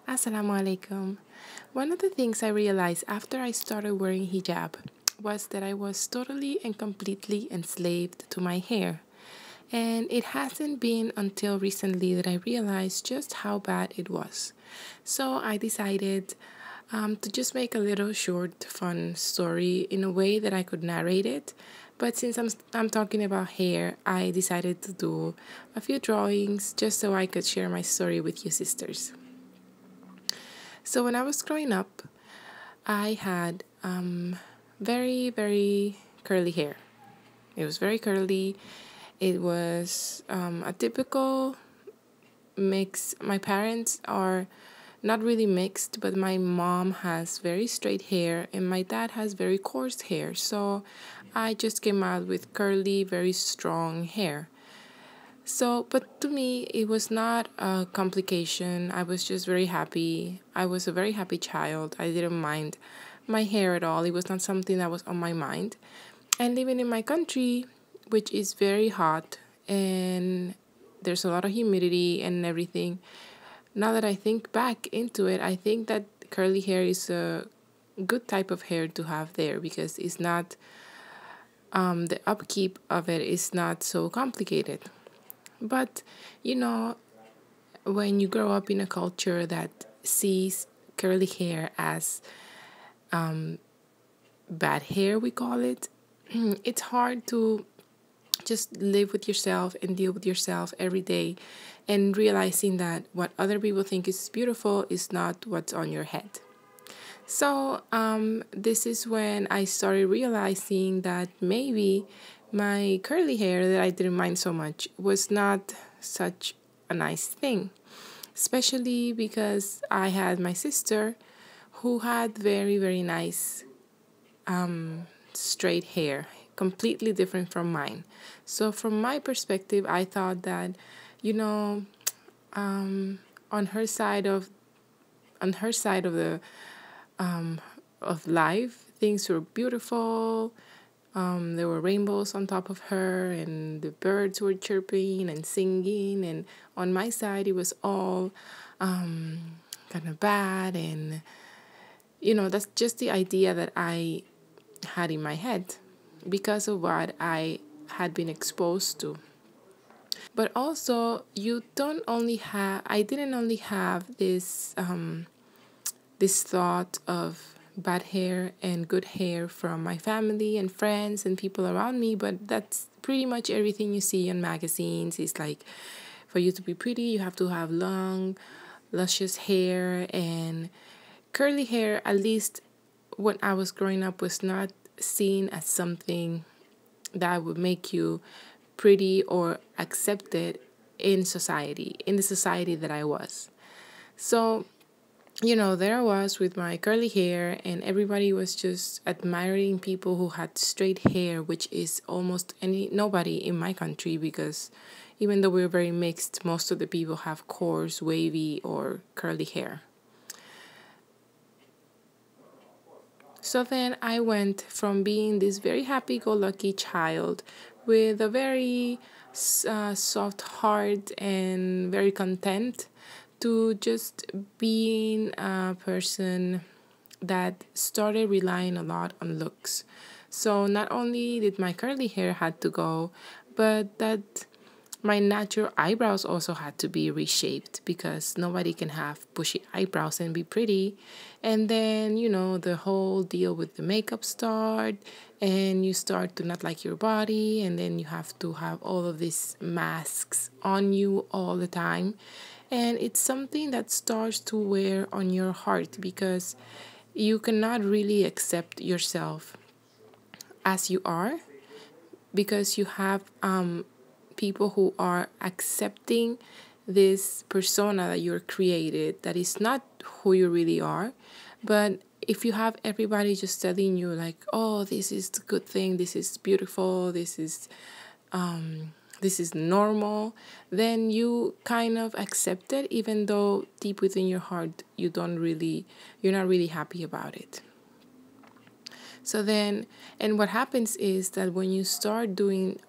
Assalamu alaikum. One of the things I realized after I started wearing hijab was that I was totally and completely enslaved to my hair. And it hasn't been until recently that I realized just how bad it was. So I decided to just make a little short, fun story in a way that I could narrate it. But since I'm talking about hair, I decided to do a few drawings just so I could share my story with you sisters. So when I was growing up, I had very, very curly hair. It was very curly. It was a typical mix. My parents are not really mixed, but my mom has very straight hair and my dad has very coarse hair. So I just came out with curly, very strong hair. So, but to me, it was not a complication. I was just very happy. I was a very happy child. I didn't mind my hair at all. It was not something that was on my mind. And living in my country, which is very hot and there's a lot of humidity and everything, now that I think back into it, I think that curly hair is a good type of hair to have there because it's not, the upkeep of it is not so complicated. But, you know, when you grow up in a culture that sees curly hair as bad hair, we call it, it's hard to just live with yourself and deal with yourself every day and realizing that what other people think is beautiful is not what's on your head. So, this is when I started realizing that maybe my curly hair that I didn't mind so much was not such a nice thing, especially because I had my sister who had very, very nice straight hair, completely different from mine. So, from my perspective, I thought that, you know, on her side of the of life. Things were beautiful. There were rainbows on top of her, and the birds were chirping and singing. And on my side, it was all kind of bad. And, that's just the idea that I had in my head because of what I had been exposed to. But also, I didn't only have this thought of bad hair and good hair from my family and friends and people around me, but that's pretty much everything you see in magazines. It's like for you to be pretty, you have to have long, luscious hair, and curly hair, at least when I was growing up, was not seen as something that would make you pretty or accepted in the society that I was. So there I was with my curly hair, and everybody was just admiring people who had straight hair, which is almost nobody in my country because even though we're very mixed, most of the people have coarse, wavy, or curly hair. So then I went from being this very happy go lucky child with a very soft heart and very content to just being a person that started relying a lot on looks. So not only did my curly hair had to go, but that my natural eyebrows also had to be reshaped because nobody can have bushy eyebrows and be pretty. And then, the whole deal with the makeup start, and you start to not like your body, and then you have to have all of these masks on you all the time. And it's something that starts to wear on your heart because you cannot really accept yourself as you are because you have people who are accepting this persona that you're created that is not who you really are. But if you have everybody just telling you like, oh, this is the good thing, this is beautiful, this is normal, then you kind of accept it even though deep within your heart you're not really happy about it. So then, and what happens is that when you start doing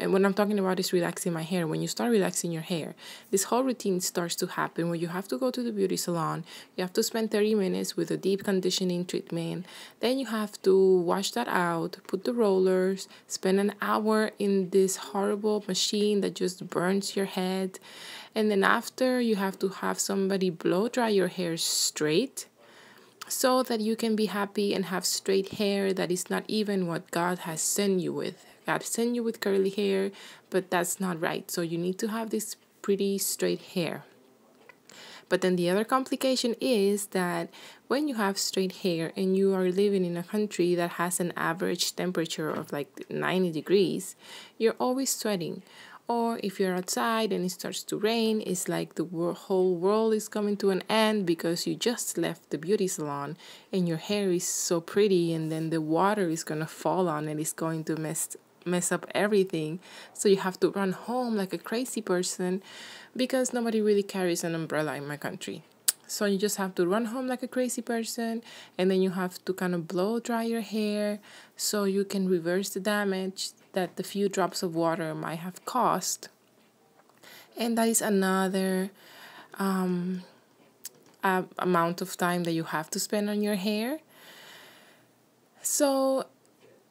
and what I'm talking about is relaxing my hair. When you start relaxing your hair, this whole routine starts to happen where you have to go to the beauty salon. You have to spend 30 minutes with a deep conditioning treatment. Then you have to wash that out, put the rollers, spend an hour in this horrible machine that just burns your head. And then after, you have to have somebody blow dry your hair straight so that you can be happy and have straight hair that is not even what God has sent you with. God sent you with curly hair, but that's not right. So you need to have this pretty straight hair. But then the other complication is that when you have straight hair and you are living in a country that has an average temperature of like 90 degrees, you're always sweating. Or if you're outside and it starts to rain, it's like the whole world is coming to an end because you just left the beauty salon and your hair is so pretty, and then the water is going to fall on it. It's going to mess up everything. So you have to run home like a crazy person because nobody really carries an umbrella in my country. So you just have to run home like a crazy person, and then you have to kind of blow dry your hair so you can reverse the damage that the few drops of water might have caused. And that is another amount of time that you have to spend on your hair. So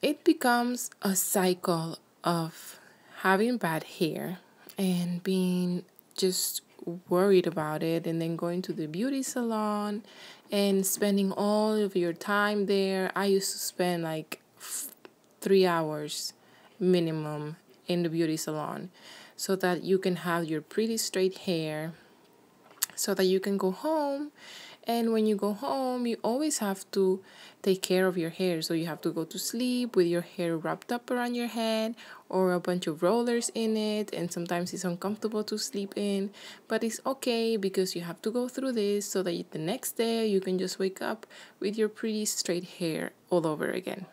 it becomes a cycle of having bad hair and being just worried about it, and then going to the beauty salon and spending all of your time there. I used to spend like 3 hours minimum in the beauty salon so that you can have your pretty straight hair, so that you can go home. And when you go home, you always have to take care of your hair. So you have to go to sleep with your hair wrapped up around your head or a bunch of rollers in it. And sometimes it's uncomfortable to sleep in, but it's okay because you have to go through this so that the next day you can just wake up with your pretty straight hair all over again.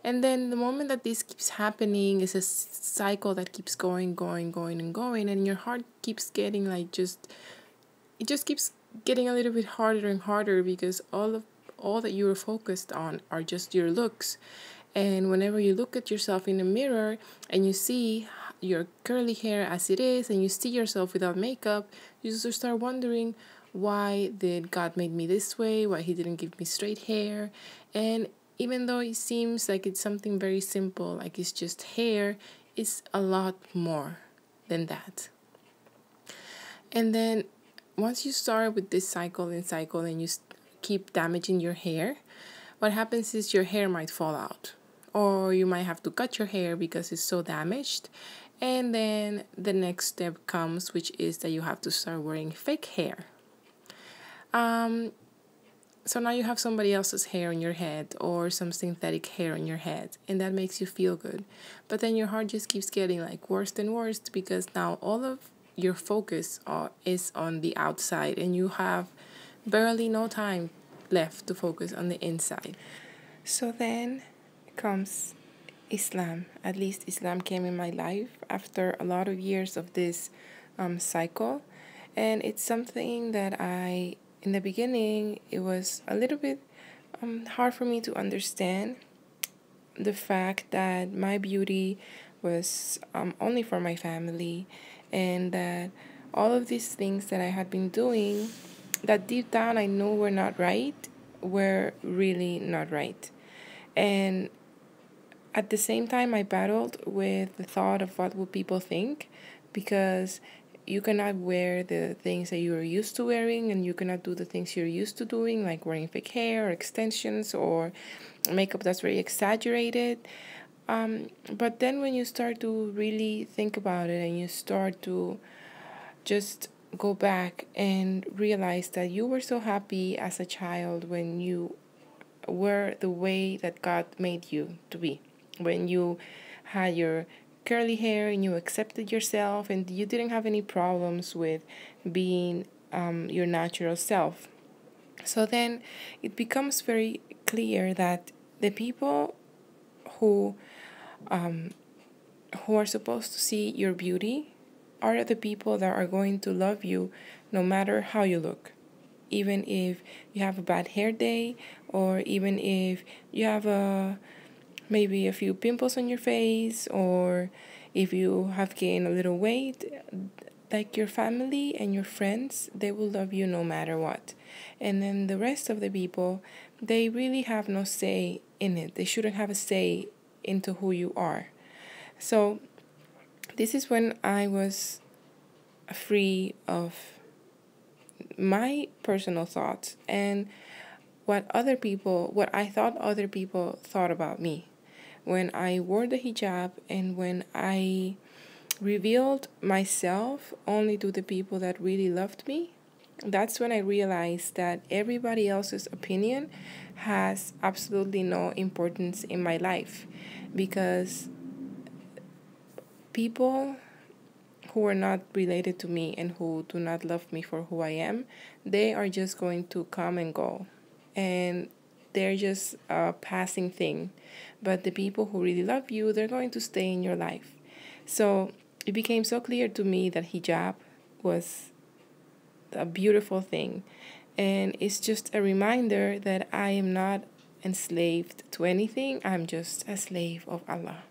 And then the moment that this keeps happening is a cycle that keeps going, and your heart keeps getting like it just keeps getting a little bit harder and harder because all that you are focused on are just your looks. And whenever you look at yourself in the mirror and you see your curly hair as it is, and you see yourself without makeup, you just start wondering, why did God make me this way? Why he didn't give me straight hair? And even though it seems like it's something very simple, like it's just hair, it's a lot more than that. And then once you start with this cycle and you keep damaging your hair, what happens is your hair might fall out, or you might have to cut your hair because it's so damaged. And then the next step comes, which is that you have to start wearing fake hair. So now you have somebody else's hair on your head or some synthetic hair on your head, and that makes you feel good. But then your heart just keeps getting like worse and worse because now all of your focus is on the outside, and you have barely no time left to focus on the inside. So then comes Islam. At least Islam came in my life after a lot of years of this cycle. And it's something that in the beginning, it was a little bit hard for me to understand the fact that my beauty was only for my family, and that all of these things that I had been doing that deep down I know were not right were really not right. And at the same time, I battled with the thought of what would people think, because you cannot wear the things that you are used to wearing, and you cannot do the things you're used to doing, like wearing fake hair or extensions or makeup that's very exaggerated. But then when you start to really think about it and you start to just go back and realize that you were so happy as a child when you were the way that God made you to be, when you had your curly hair and you accepted yourself and you didn't have any problems with being your natural self. So then it becomes very clear that the people who are supposed to see your beauty are the people that are going to love you no matter how you look. Even if you have a bad hair day, or even if you have maybe a few pimples on your face, or If you have gained a little weight, like your family and your friends, they will love you no matter what. And then the rest of the people, they really have no say in it. They shouldn't have a say into who you are. So this is when I was free of my personal thoughts and what I thought other people thought about me. When I wore the hijab and when I revealed myself only to the people that really loved me, that's when I realized that everybody else's opinion has absolutely no importance in my life, because people who are not related to me and who do not love me for who I am, they are just going to come and go. And they're just a passing thing. But the people who really love you, they're going to stay in your life. So it became so clear to me that hijab was a beautiful thing. And it's just a reminder that I am not enslaved to anything. I'm just a slave of Allah.